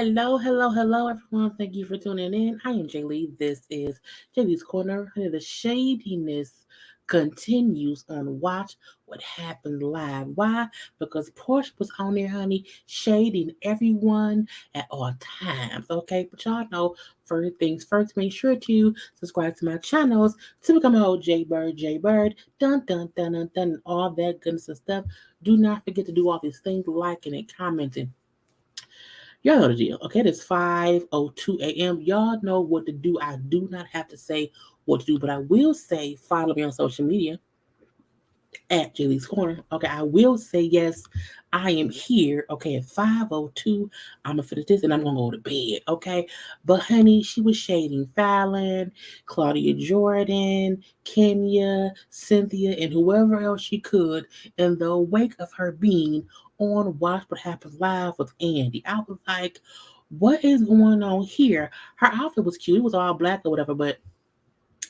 Hello, everyone. Thank you for tuning in. I am Jaylee. This is JayLeesCorner. Honey, the shadiness continues on Watch What Happened Live. Why? Because Porsha was on there, honey, shading everyone at all times. Okay, but y'all know first things first. Make sure to subscribe to my channels to become a whole JayBird, dun dun dun dun dun, and all that goodness and stuff. Do not forget to do all these things, liking and commenting. Y'all know the deal. Okay, it's 5:02 a.m. Y'all know what to do. I do not have to say what to do, but I will say follow me on social media at JayLeesCorner. Okay, I will say yes, I am here. Okay, at 5:02, I'm gonna finish this and I'm gonna go to bed. Okay, but honey, she was shading Falynn, Claudia Jordan, Kenya, Cynthia, and whoever else she could in the wake of her being on Watch What Happens Live with Andy. I was like, what is going on here? Her outfit was cute. It was all black or whatever, but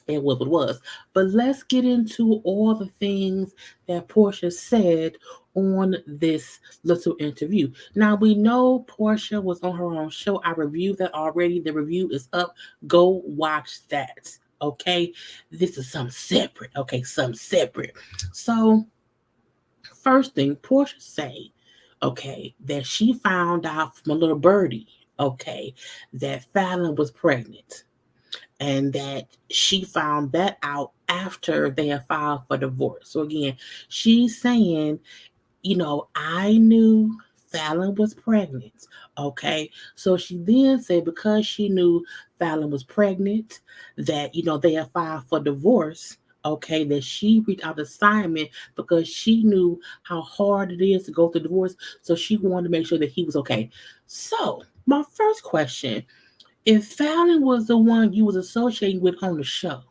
it was what it was. But let's get into all the things that Porsha said on this little interview. Now we know Porsha was on her own show. I reviewed that already. The review is up. Go watch that. Okay. This is something separate. Okay, something separate. So first thing Porsha say, okay, that she found out from a little birdie, okay, that Falynn was pregnant and that she found that out after they had filed for divorce. So again, she's saying, I knew Falynn was pregnant. Okay. So she then said because she knew Falynn was pregnant, that, they had filed for divorce. Okay, that she reached out to Simon because she knew how hard it is to go through divorce. So she wanted to make sure that he was okay. So, my first question, if Fallon was the one you was associating with on the show,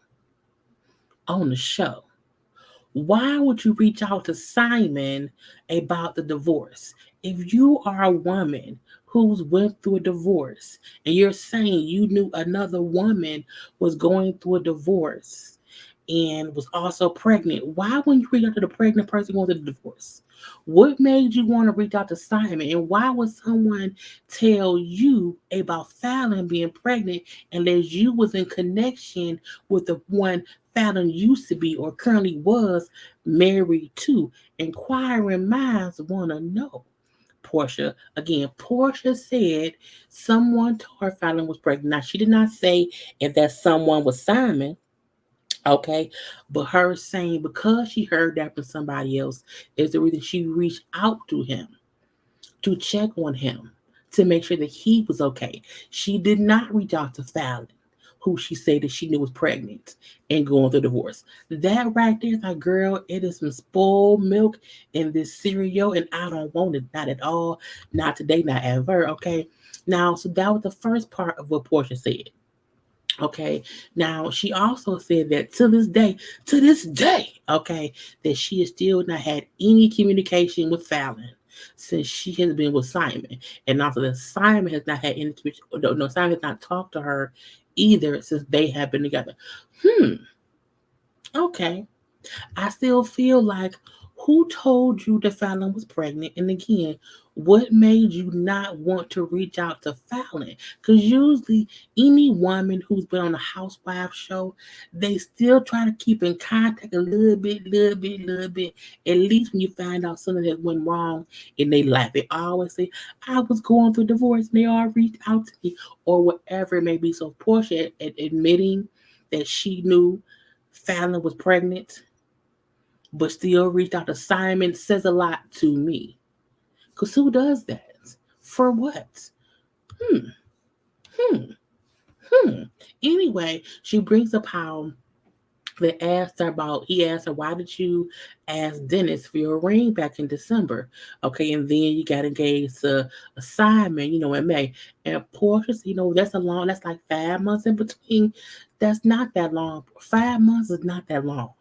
why would you reach out to Simon about the divorce? If you are a woman who's went through a divorce and you're saying you knew another woman was going through a divorce and was also pregnant, why wouldn't you reach out to the pregnant person going through the divorce? What made you want to reach out to Simon? And why would someone tell you about Fallon being pregnant unless you was in connection with the one Fallon used to be or currently was married to? Inquiring minds want to know. Porsha. Again, Porsha said someone told her Fallon was pregnant. Now, she did not say if that someone was Simon, okay, but her saying because she heard that from somebody else is the reason she reached out to him to check on him to make sure that he was okay. She did not reach out to Fallon, who she said that she knew was pregnant and going through divorce. That right there is like, girl, it is some spoiled milk in this cereal, and I don't want it, not at all, not today, not ever. Okay. Now, so that was the first part of what Portia said. Okay. Now she also said that to this day, okay, that she has still not had any communication with Fallon since she has been with Simon, and also that Simon has not had any. No, Simon has not talked to her either since they have been together. Hmm. Okay. I still feel like who told you that Fallon was pregnant? And again, what made you not want to reach out to Fallon? Because usually, any woman who's been on a housewife show, they still try to keep in contact a little bit. At least when you find out something that went wrong in their life, they always say, "I was going through divorce," and they all reached out to me, or whatever it may be. So Portia admitting that she knew Fallon was pregnant but still reached out to Simon says a lot to me. Because who does that? For what? Hmm, hmm, hmm. Anyway, she brings up how he asked her, why did you ask Dennis for your ring back in December? Okay, and then you got engaged to Simon, in May. And Portia, that's like 5 months in between. That's not that long. 5 months is not that long.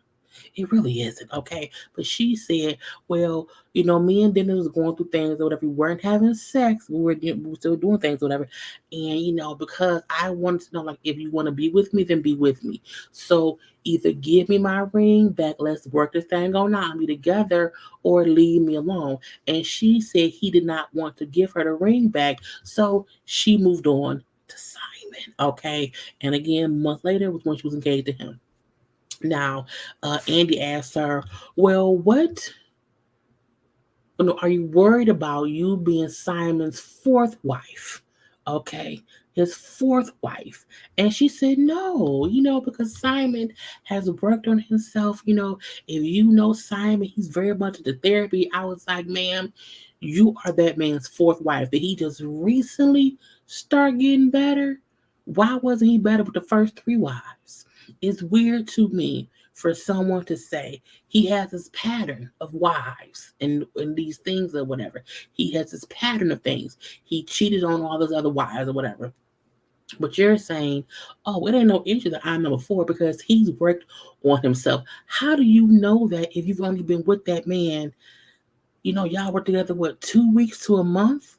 It really isn't, okay? But she said, well, me and Dennis was going through things or whatever. We weren't having sex. We were still doing things or whatever. And, because I wanted to know, like, if you want to be with me, then be with me. So either give me my ring back, let's work this thing on out and be together, or leave me alone. And she said he did not want to give her the ring back. So she moved on to Simon, okay? And again, a month later was when she was engaged to him. Now, Andy asked her, well, are you worried about you being Simon's fourth wife? Okay, his fourth wife. And she said, no, because Simon has worked on himself. If you know Simon, he's very much into therapy. I was like, ma'am, you are that man's fourth wife. Did he just recently start getting better? Why wasn't he better with the first three wives? It's weird to me for someone to say he has this pattern of wives and these things or whatever. He has this pattern of things. He cheated on all those other wives or whatever. But you're saying, oh, it ain't no issue that I'm number four because he's worked on himself. How do you know that if you've only been with that man? Y'all were together, what, 2 weeks to a month?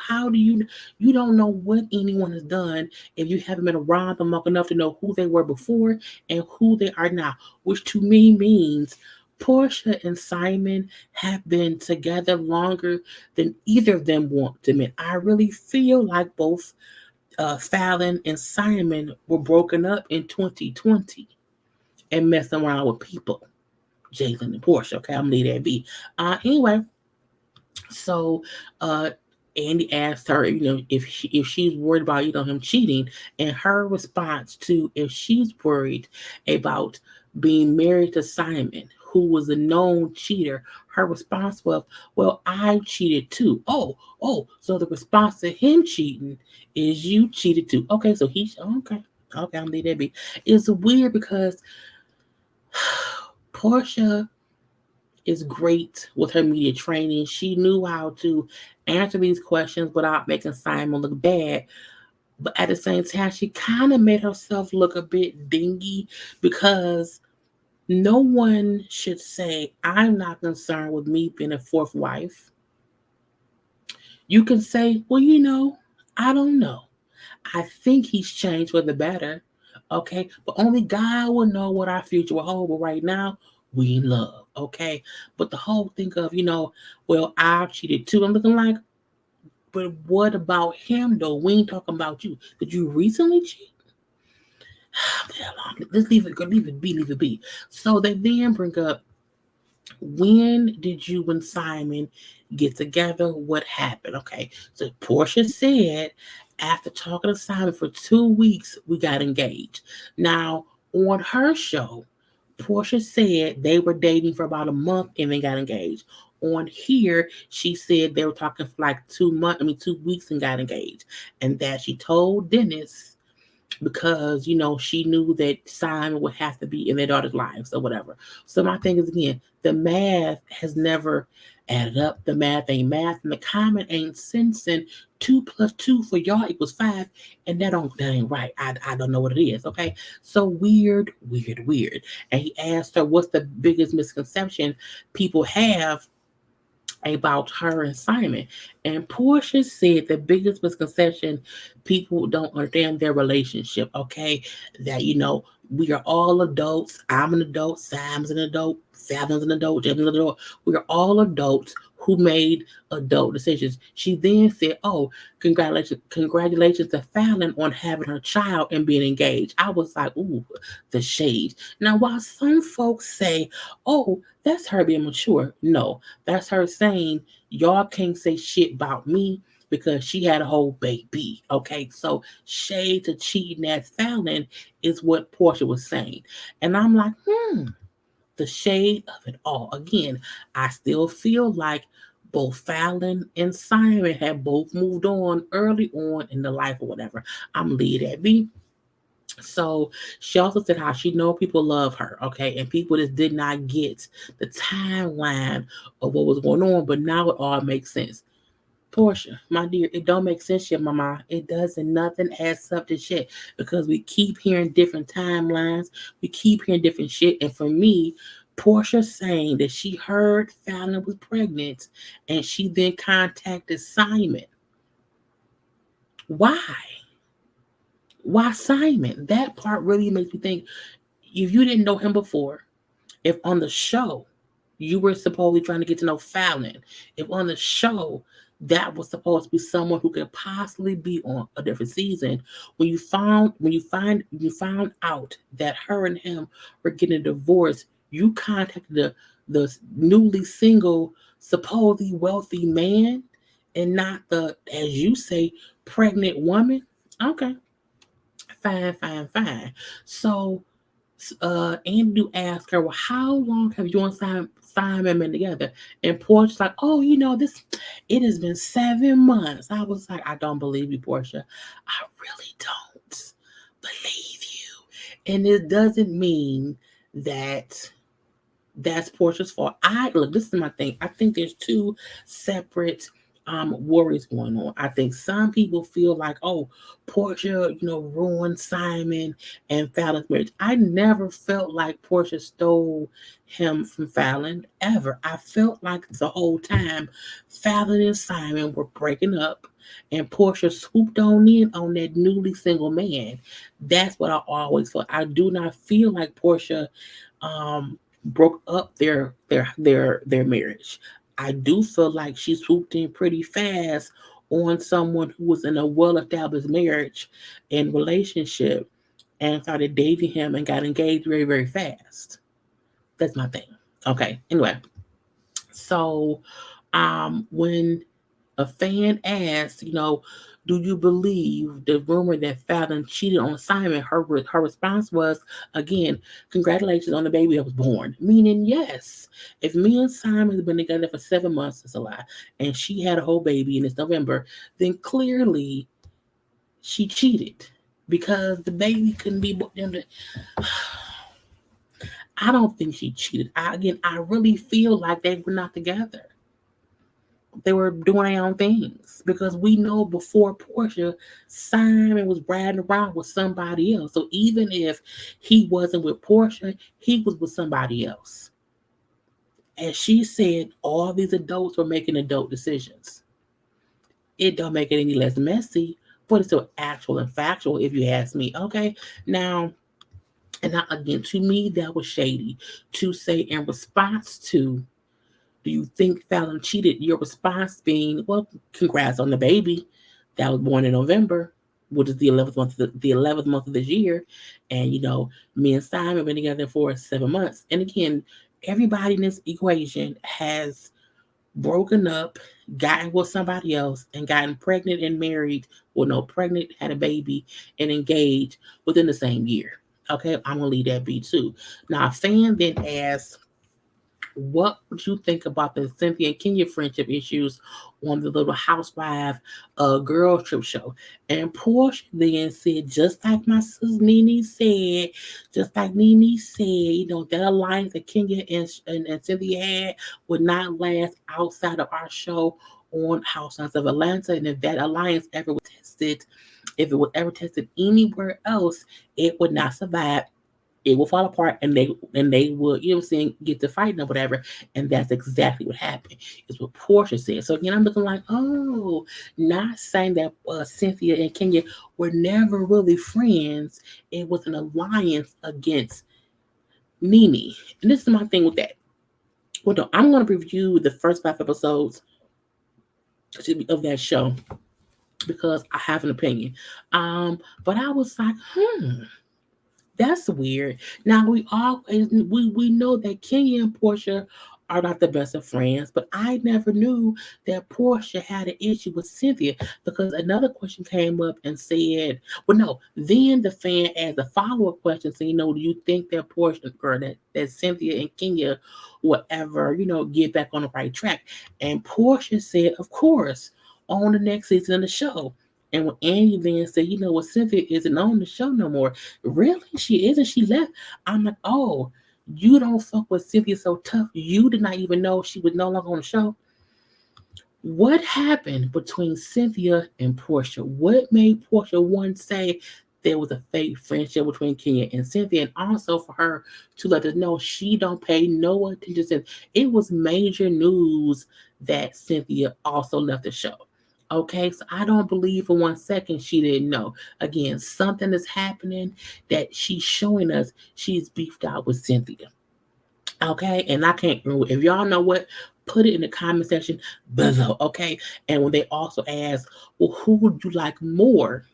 How do you don't know what anyone has done if you haven't been around them long enough to know who they were before and who they are now, which to me means Porsha and Simon have been together longer than either of them want to admit. I really feel like both Falynn and Simon were broken up in 2020 and messing around with people. Jaylen and Porsha, okay, I'm gonna leave that be. Anyway, so uh Andy asked her, if she's worried about, him cheating, and her response to if she's worried about being married to Simon, who was a known cheater, her response was, well, I cheated too. So the response to him cheating is you cheated too. Okay, so he's okay. Okay, I'm leave that be. It's weird because Porsha is great with her media training. She knew how to answer these questions without making Simon look bad. But at the same time, she kind of made herself look a bit dingy because no one should say, I'm not concerned with me being a fourth wife. You can say, well, I don't know. I think he's changed for the better. Okay. But only God will know what our future will hold. But right now, we in love. Okay. But the whole thing of, well, I cheated too. I'm looking like, but what about him though? We ain't talking about you. Did you recently cheat? Let's leave it, leave it be. So they then bring up, when did you and Simon get together? What happened? Okay. So Porsha said, after talking to Simon for 2 weeks, we got engaged. Now, on her show, Porsha said they were dating for about a month and they got engaged. On here, she said they were talking for like 2 months, 2 weeks and got engaged. And that she told Dennis because she knew that Simon would have to be in their daughter's lives or whatever. So my thing is, again, the math has never added up. The math ain't math, and the comment ain't sensing 2 plus 2 for y'all equals 5, and that ain't right. I don't know what it is. Okay, so weird, weird, weird. And he asked her, what's the biggest misconception people have about her and Simon? And Porsha said the biggest misconception, people don't understand their relationship, okay? That, we are all adults. I'm an adult, Sam's an adult, Fallon's an adult, Jim's an adult. We are all adults who made adult decisions. She then said, oh, congratulations to Falynn on having her child and being engaged. I was like, ooh, the shade. Now, while some folks say, oh, that's her being mature, no, that's her saying, y'all can't say shit about me because she had a whole baby. Okay, so shade to cheating at Falynn is what Porsha was saying. And I'm like, the shade of it all. Again, I still feel like both Falynn and Simon have both moved on early on in the life or whatever. I'm lead at me. So she also said how she know people love her, okay, and people just did not get the timeline of what was going on, but now it all makes sense. Porsha, my dear, it don't make sense yet, mama. It doesn't. Nothing adds up to shit because we keep hearing different timelines. We keep hearing different shit. And for me, Porsha saying that she heard Falynn was pregnant and she then contacted Simon. Why? Why Simon? That part really makes me think, if you didn't know him before, if on the show you were supposedly trying to get to know Falynn, if on the show that was supposed to be someone who could possibly be on a different season, when you found out that her and him were getting a divorce, you contacted the newly single, supposedly wealthy man, and not the, as you say, pregnant woman. Okay, fine, fine, fine. So Andrew asked her, "Well, how long have you and Simon been together?" And Portia's like, "Oh, it has been 7 months." I was like, "I don't believe you, Porsha. I really don't believe you." And it doesn't mean that that's Portia's fault. I look, this is my thing. I think there's two separate worries going on. I think some people feel like, oh, Porsha, ruined Simon and Fallon's marriage. I never felt like Porsha stole him from Falynn ever. I felt like the whole time Falynn and Simon were breaking up and Porsha swooped on in on that newly single man. That's what I always felt. I do not feel like Porsha broke up their marriage. I do feel like she swooped in pretty fast on someone who was in a well-established marriage and relationship and started dating him and got engaged very, very fast. That's my thing. Okay. Anyway, so when a fan asked, do you believe the rumor that Falynn cheated on Simon? Her response was, again, congratulations on the baby that was born. Meaning, yes, if me and Simon have been together for 7 months, it's a lie, and she had a whole baby and it's November, then clearly she cheated because the baby couldn't be born. I don't think she cheated. I really feel like they were not together. They were doing their own things because we know before Porsha, Simon was riding around with somebody else. So even if he wasn't with Porsha, he was with somebody else. As she said, all these adults were making adult decisions. It don't make it any less messy, but it's still actual and factual if you ask me. Okay, now, and now again, to me that was shady to say in response to, do you think Falynn cheated? Your response being, well, congrats on the baby that was born in November, which is the 11th month the 11th month of this year. And me and Simon have been together for 7 months. And again, everybody in this equation has broken up, gotten with somebody else, and gotten pregnant and married. Well, no, pregnant, had a baby, and engaged within the same year. Okay, I'm gonna leave that be too. Now, a fan then asked, what would you think about the Cynthia and Kenya friendship issues on the Little Housewife girl trip show? And Porsche then said, just like my sister Nene said, that alliance that Kenya and Cynthia had would not last outside of our show on Housewives of Atlanta. And if that alliance ever was tested, if it was ever tested anywhere else, it would not survive. It will fall apart and they will, get to fighting or whatever. And that's exactly what happened. Is what Porsha said. So again, I'm looking like, oh, not saying that Cynthia and Kenya were never really friends. It was an alliance against Nene. And this is my thing with that. Well, no, I'm going to review the first 5 episodes of that show because I have an opinion. But I was like, that's weird. Now we know that Kenya and Porsha are not the best of friends, but I never knew that Porsha had an issue with Cynthia because another question came up and said, well, no, then the fan asked a follow-up question saying, do you think that Porsha or that Cynthia and Kenya will ever, get back on the right track? And Porsha said, of course, on the next season of the show. And when Andy then said, Cynthia isn't on the show no more. Really? She isn't? She left? I'm like, oh, you don't fuck with Cynthia so tough. You did not even know she was no longer on the show. What happened between Cynthia and Porsha? What made Porsha one say, there was a fake friendship between Kenya and Cynthia, and also for her to let us know she don't pay no attention to. It was major news that Cynthia also left the show. Okay, so I don't believe for 1 second she didn't know. Again, something is happening that she's showing us she's beefed out with Cynthia. Okay, and I can't remember. If y'all know what, put it in the comment section below. Okay, and when they also ask, well, who would you like more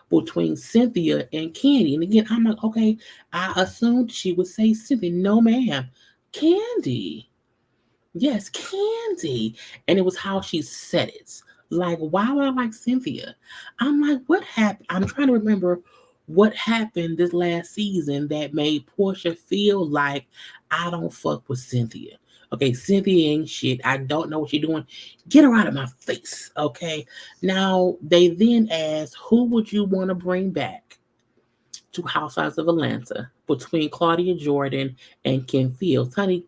between Cynthia and Candy? And again, I'm like, okay, I assumed she would say Cynthia. No, ma'am, Candy. Yes, Candy. And it was how she said it. Like, why would I like Cynthia? I'm like, what happened? I'm trying to remember what happened this last season that made Porsha feel like I don't fuck with Cynthia. Okay, Cynthia ain't shit. I don't know what she's doing. Get her out of my face. Okay. Now they then asked, who would you want to bring back to Housewives of Atlanta between Claudia Jordan and Kim Fields? Honey,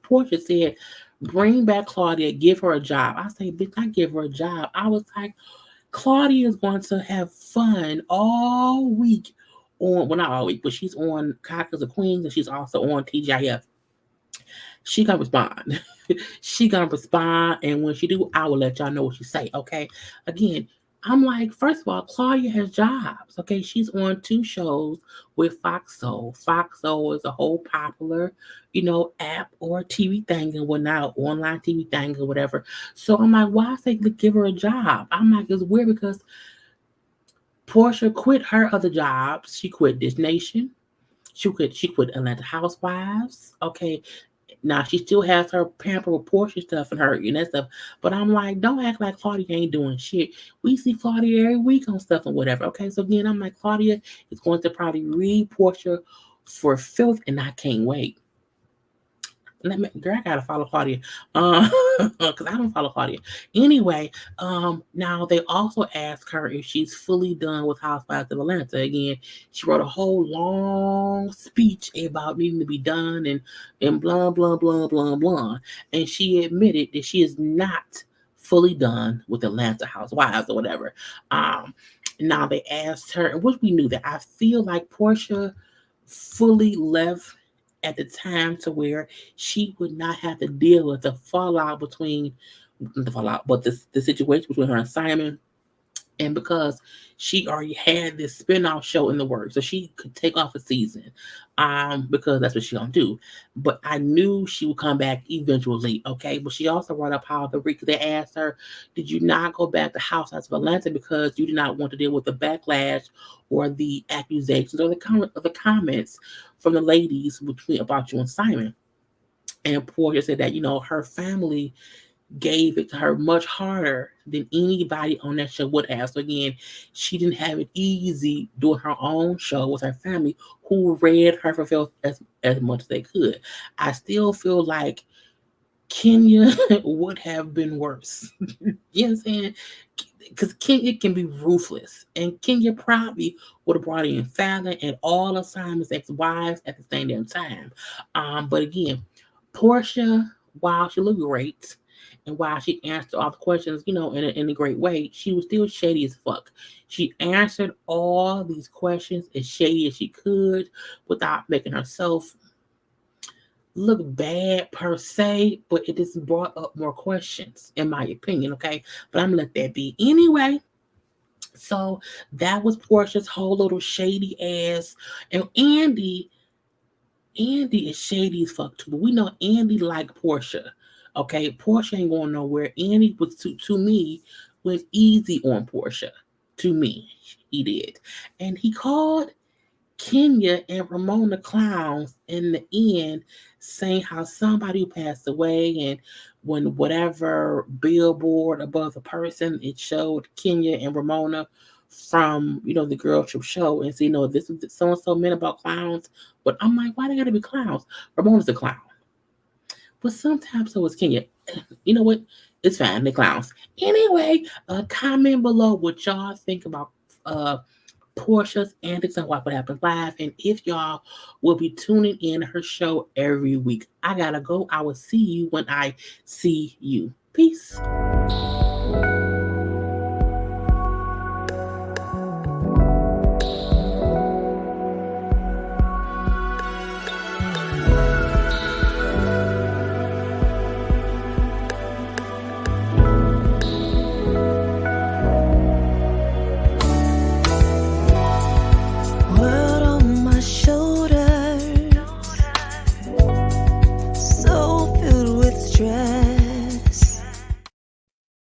Portia said, bring back Claudia, give her a job. I say, bitch, I give her a job. I was like, Claudia is going to have fun all week on, well, not all week, but she's on Cockers of Queens and she's also on TGIF. She gonna respond. She gonna respond, and when she do, I will let y'all know what she say. Okay. Again, I'm like, first of all, Claudia has jobs. Okay, she's on 2 shows with Fox Soul. Fox Soul is a whole popular, app or TV thing and whatnot, online TV thing or whatever. So I'm like, why say give her a job? I'm like, it's weird because Portia quit her other jobs. She quit Dish Nation. She quit Atlanta Housewives. Okay, now she still has her pamper with Porsche stuff and her and that stuff. But I'm like, don't act like Claudia ain't doing shit. We see Claudia every week on stuff and whatever. Okay, so again, I'm like, Claudia is going to probably read Porsche for filth, and I can't wait. Girl, I gotta follow Claudia, because I don't follow Claudia. Anyway, now they also asked her if she's fully done with Housewives of Atlanta. Again, she wrote a whole long speech about needing to be done and blah blah blah blah blah, and she admitted that she is not fully done with Atlanta Housewives or whatever. Now they asked her, which we knew that. I feel like Portia fully left at the time to where she would not have to deal with the fallout between the fallout, but the situation between her and Simon, and because she already had this spinoff show in the works, so she could take off a season, because that's what she gonna do. But I knew she would come back eventually, okay. But she also brought up how they asked her, "Did you not go back to Housewives of Atlanta because you did not want to deal with the backlash or the accusations or the comments from the ladies between about you and Simon?" And Portia said that her family gave it to her much harder than anybody on that show would have. So again, she didn't have it easy doing her own show with her family, who read her for filth as much as they could. I still feel like Kenya would have been worse. You know what I'm saying? Because Kenya can be ruthless, and Kenya probably would have brought in Falynn and all of Simon's ex-wives at the same damn time. But again, Portia, while she looked great, and while she answered all the questions, in a great way, she was still shady as fuck. She answered all these questions as shady as she could without making herself look bad per se, but it just brought up more questions, in my opinion, okay? But I'm gonna let that be. Anyway, so that was Portia's whole little shady ass. And Andy is shady as fuck too, but we know Andy like Porsha. Okay, Porsha ain't going nowhere. Andy was to me was easy on Porsha. To me, he did, and he called Kenya and Ramona clowns in the end, saying how somebody passed away, and when whatever billboard above the person, it showed Kenya and Ramona from the girl trip show, and so this is so and so meant about clowns. But I'm like, why they gotta be clowns? Ramona's a clown, but sometimes so is Kenya. You know what? It's fine, they clowns. Anyway, comment below what y'all think about Portia's antics and what happens live, and if y'all will be tuning in her show every week. I gotta go. I will see you when I see you. Peace.